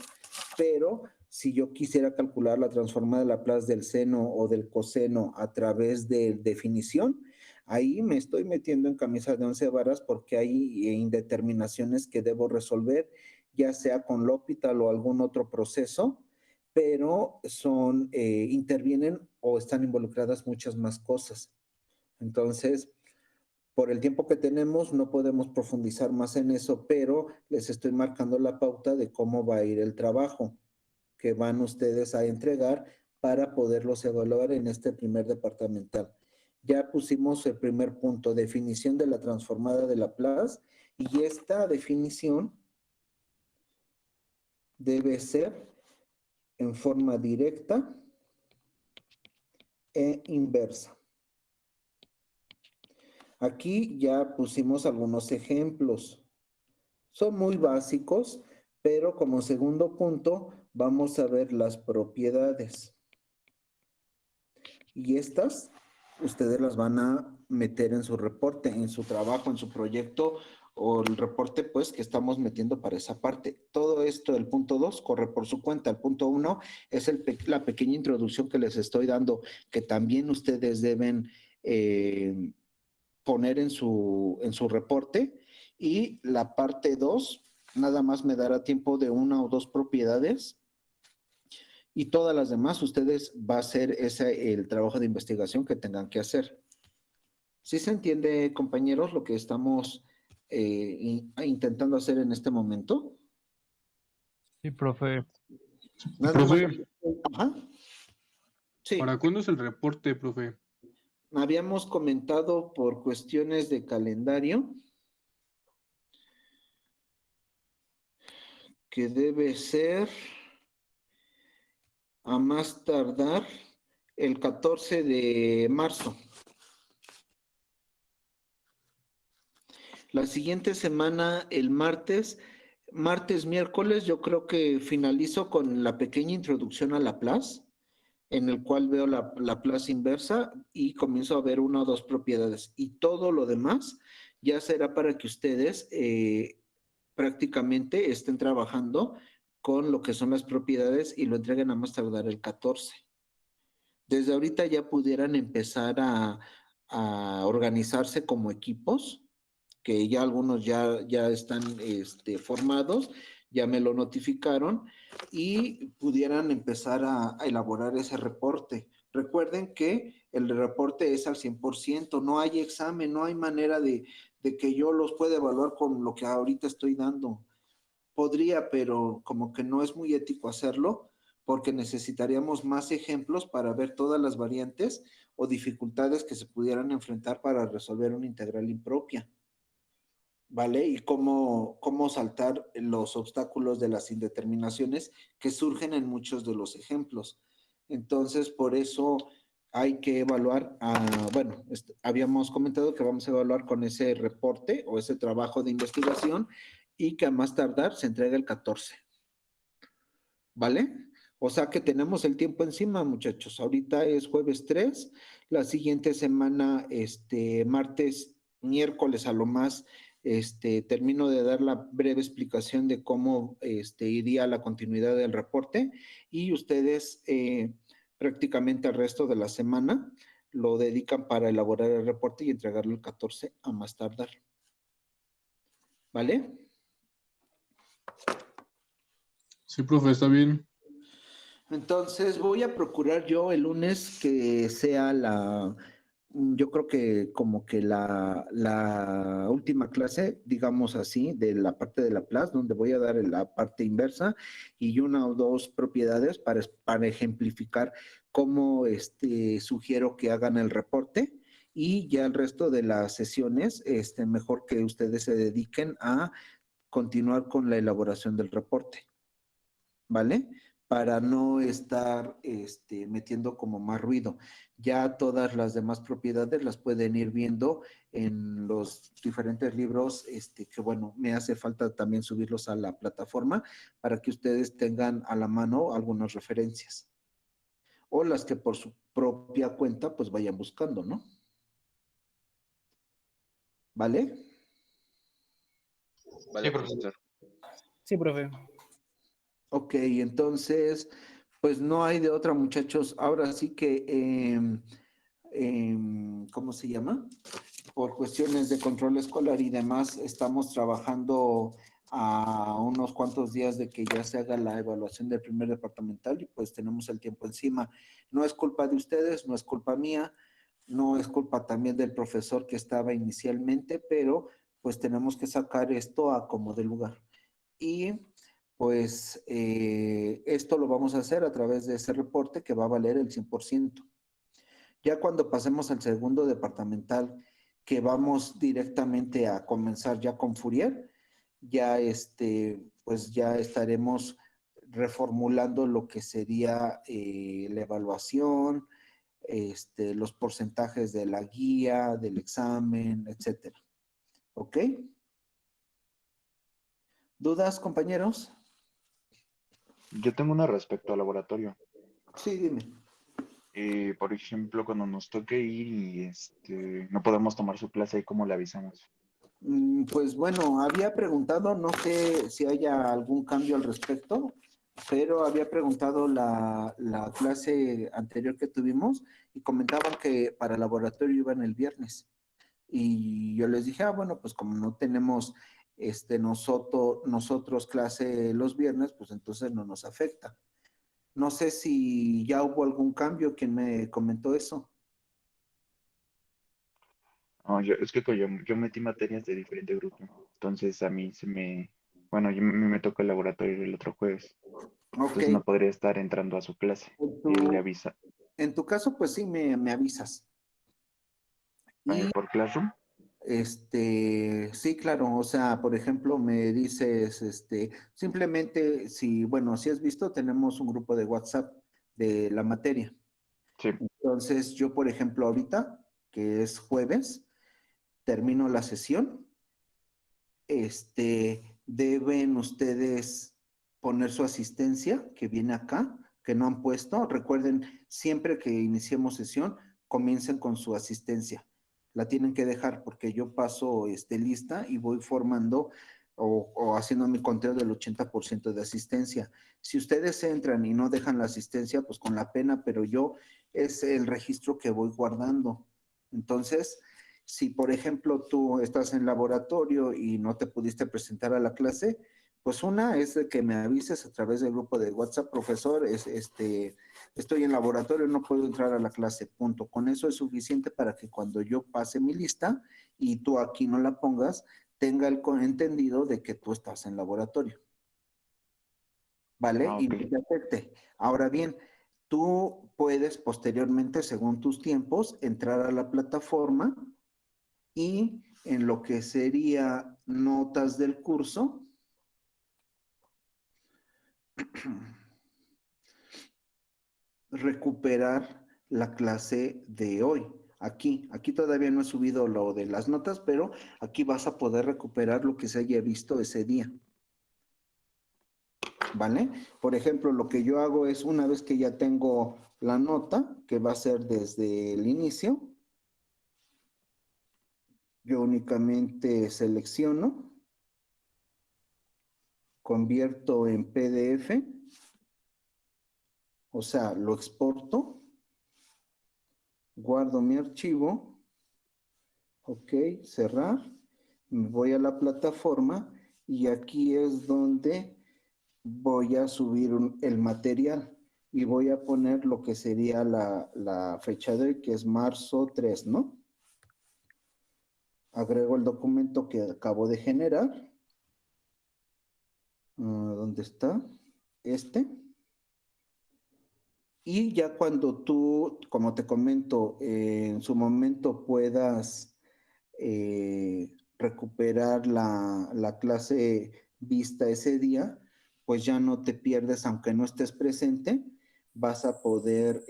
pero si yo quisiera calcular la transformada de Laplace del seno o del coseno a través de definición, ahí me estoy metiendo en camisa de 11 varas porque hay indeterminaciones que debo resolver, ya sea con L'Hopital o algún otro proceso, pero intervienen o están involucradas muchas más cosas. Entonces, por el tiempo que tenemos, no podemos profundizar más en eso, pero les estoy marcando la pauta de cómo va a ir el trabajo que van ustedes a entregar para poderlos evaluar en este primer departamental. Ya pusimos el primer punto, definición de la transformada de Laplace, y esta definición debe ser en forma directa e inversa. Aquí ya pusimos algunos ejemplos. Son muy básicos, pero como segundo punto vamos a ver las propiedades. Y estas ustedes las van a meter en su reporte, en su trabajo, en su proyecto o el reporte pues que estamos metiendo para esa parte. Todo esto del punto 2 corre por su cuenta. El punto 1 es la pequeña introducción que les estoy dando, que también ustedes deben poner en su reporte. Y la parte 2 nada más me dará tiempo de una o dos propiedades y todas las demás ustedes va a ser el trabajo de investigación que tengan que hacer. ¿Sí se entiende, compañeros, lo que estamos intentando hacer en este momento? Sí, profe. Nada más. Profe, Ajá. Sí, ¿para cuándo es el reporte, profe? habíamos comentado por cuestiones de calendario que debe ser a más tardar el 14 de marzo. La siguiente semana, el martes, miércoles, yo creo que finalizo con la pequeña introducción a Laplace, en el cual veo la Laplace inversa y comienzo a ver una o dos propiedades. Y todo lo demás ya será para que ustedes prácticamente estén trabajando con lo que son las propiedades y lo entreguen a más tardar el 14. Desde ahorita ya pudieran empezar a organizarse como equipos, que ya algunos ya están formados, ya me lo notificaron, y pudieran empezar a elaborar ese reporte. Recuerden que el reporte es al 100%, no hay examen, no hay manera de que yo los pueda evaluar con lo que ahorita estoy dando. Podría, pero como que no es muy ético hacerlo, porque necesitaríamos más ejemplos para ver todas las variantes o dificultades que se pudieran enfrentar para resolver una integral impropia. ¿Vale? Y cómo saltar los obstáculos de las indeterminaciones que surgen en muchos de los ejemplos. Entonces, por eso hay que evaluar, bueno, habíamos comentado que vamos a evaluar con ese reporte o ese trabajo de investigación y que a más tardar se entrega el 14. ¿Vale? O sea que tenemos el tiempo encima, muchachos. Ahorita es jueves 3, la siguiente semana, martes, miércoles a lo más, termino de dar la breve explicación de cómo iría la continuidad del reporte y ustedes prácticamente el resto de la semana lo dedican para elaborar el reporte y entregarlo el 14 a más tardar. ¿Vale? Sí, profe, está bien. Entonces voy a procurar yo el lunes que sea yo creo que como que la última clase, digamos así, de la parte de Laplace, donde voy a dar la parte inversa y una o dos propiedades para ejemplificar cómo sugiero que hagan el reporte. Y ya el resto de las sesiones, mejor que ustedes se dediquen a continuar con la elaboración del reporte. ¿Vale? Para no estar metiendo como más ruido. Ya todas las demás propiedades las pueden ir viendo en los diferentes libros, que bueno, me hace falta también subirlos a la plataforma para que ustedes tengan a la mano algunas referencias. O las que por su propia cuenta pues vayan buscando, ¿no? ¿Vale? Vale, profesor. Sí, profe. Ok, entonces, pues no hay de otra, muchachos. Ahora sí que, ¿cómo se llama? Por cuestiones de control escolar y demás, estamos trabajando a unos cuantos días de que ya se haga la evaluación del primer departamental y pues tenemos el tiempo encima. No es culpa de ustedes, no es culpa mía, no es culpa también del profesor que estaba inicialmente, pero pues tenemos que sacar esto a como de lugar. Y pues esto lo vamos a hacer a través de ese reporte que va a valer el 100%. Ya cuando pasemos al segundo departamental, que vamos directamente a comenzar ya con Fourier, ya pues ya estaremos reformulando lo que sería la evaluación, los porcentajes de la guía, del examen, etcétera. ¿Ok? ¿Dudas, compañeros? Yo tengo una respecto al laboratorio. Sí, dime. Por ejemplo, cuando nos toque ir y no podemos tomar su clase, ¿ahí cómo le avisamos? Pues bueno, había preguntado, no sé si haya algún cambio al respecto, pero había preguntado la clase anterior que tuvimos y comentaban que para el laboratorio iban el viernes. Y yo les dije, bueno, pues como no tenemos nosotros clase los viernes, pues entonces no nos afecta. No sé si ya hubo algún cambio, ¿quién me comentó eso? No, es que yo metí materias de diferente grupo. Entonces a mí bueno, me toca el laboratorio el otro jueves. Ok, Entonces no podría estar entrando a su clase. en Y él le tu, avisa. en tu caso, pues sí, me avisas. Y ¿Por Classroom? sí, claro, o sea, por ejemplo, me dices, simplemente si, bueno, si has visto, tenemos un grupo de WhatsApp de la materia. Sí. Entonces, yo, por ejemplo, ahorita, que es jueves, termino la sesión. Deben ustedes poner su asistencia que viene acá, que no han puesto. Recuerden, siempre que iniciemos sesión, comiencen con su asistencia. La tienen que dejar porque yo paso lista y voy formando o haciendo mi conteo del 80% de asistencia. Si ustedes entran y no dejan la asistencia, pues con la pena, pero yo es el registro que voy guardando. Entonces, si, por ejemplo, tú estás en laboratorio y no te pudiste presentar a la clase, pues una es de que me avises a través del grupo de WhatsApp, profesor, estoy en laboratorio, no puedo entrar a la clase, punto. Con eso es suficiente para que cuando yo pase mi lista y tú aquí no la pongas, tenga el entendido de que tú estás en laboratorio. ¿Vale? Ah, Y ok. no te afecte. Ahora bien, tú puedes posteriormente, según tus tiempos, entrar a la plataforma y en lo que sería notas del curso, recuperar la clase de hoy. Aquí todavía no he subido lo de las notas, pero aquí vas a poder recuperar lo que se haya visto ese día. ¿Vale? Por ejemplo, lo que yo hago es una vez que ya tengo la nota, que va a ser desde el inicio, yo únicamente selecciono, convierto en PDF, o sea, lo exporto, guardo mi archivo, ok, cerrar, me voy a la plataforma y aquí es donde voy a subir el material y voy a poner lo que sería la fecha de hoy, que es marzo 3, ¿no? Agrego el documento que acabo de generar. ¿Dónde está? Y ya cuando tú, como te comento, en su momento puedas recuperar la clase vista ese día, pues ya no te pierdes, aunque no estés presente, vas a poder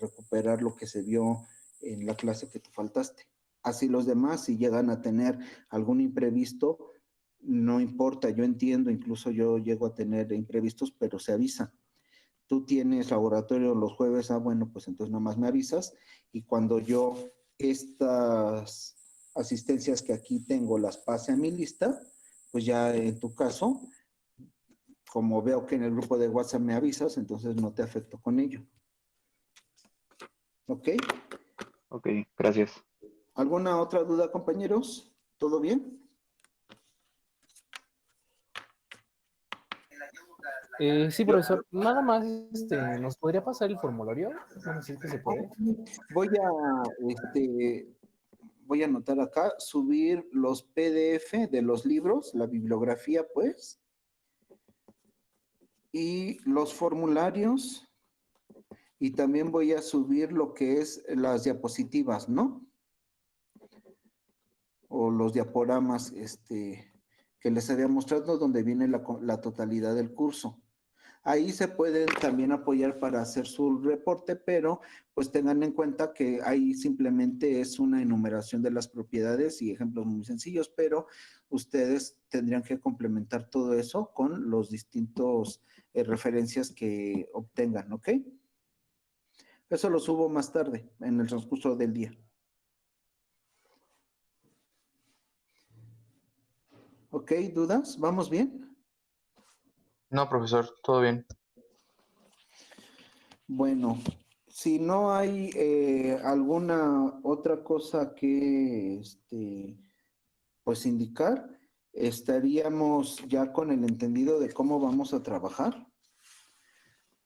recuperar lo que se vio en la clase que tú faltaste. Así los demás, si llegan a tener algún imprevisto, no importa, yo entiendo, incluso yo llego a tener imprevistos, pero se avisa. Tú tienes laboratorio los jueves, bueno, pues entonces nomás me avisas y cuando yo estas asistencias que aquí tengo las pase a mi lista, pues ya en tu caso, como veo que en el grupo de WhatsApp me avisas, entonces no te afecto con ello. ¿Ok? Ok, gracias. ¿Alguna otra duda, compañeros? ¿Todo bien? Sí, profesor, nada más, ¿nos podría pasar el formulario? No sé si se puede. Voy voy a anotar acá, subir los PDF de los libros, la bibliografía, pues, y los formularios, y también voy a subir lo que es las diapositivas, ¿no? O los diaporamas, que les había mostrado donde viene la totalidad del curso. Ahí se pueden también apoyar para hacer su reporte, pero pues tengan en cuenta que ahí simplemente es una enumeración de las propiedades y ejemplos muy sencillos, pero ustedes tendrían que complementar todo eso con los distintos referencias que obtengan, ¿ok? Eso lo subo más tarde, en el transcurso del día. ¿Ok? ¿Dudas? ¿Vamos bien? No, profesor, todo bien. Bueno, si no hay alguna otra cosa que pues indicar, estaríamos ya con el entendido de cómo vamos a trabajar,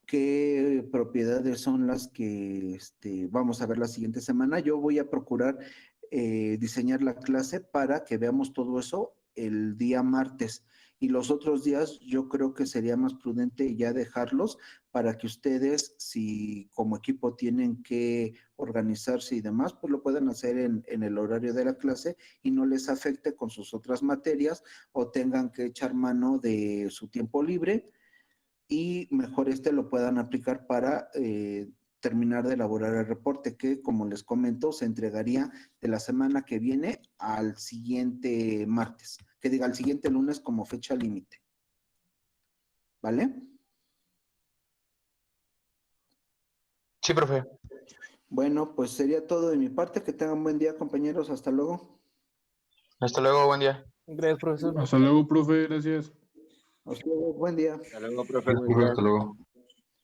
qué propiedades son las que vamos a ver la siguiente semana. Yo voy a procurar diseñar la clase para que veamos todo eso el día martes. Y los otros días yo creo que sería más prudente ya dejarlos para que ustedes, si como equipo tienen que organizarse y demás, pues lo puedan hacer en el horario de la clase y no les afecte con sus otras materias o tengan que echar mano de su tiempo libre y mejor lo puedan aplicar para terminar de elaborar el reporte que, como les comento, se entregaría de la semana que viene al siguiente martes, que diga al siguiente lunes como fecha límite. ¿Vale? Sí, profe. Bueno, pues sería todo de mi parte. Que tengan buen día, compañeros. Hasta luego. Hasta luego, buen día. Gracias, profesor. Hasta luego, profe, gracias. Hasta luego. Buen día. Hasta luego, profe. Hasta luego.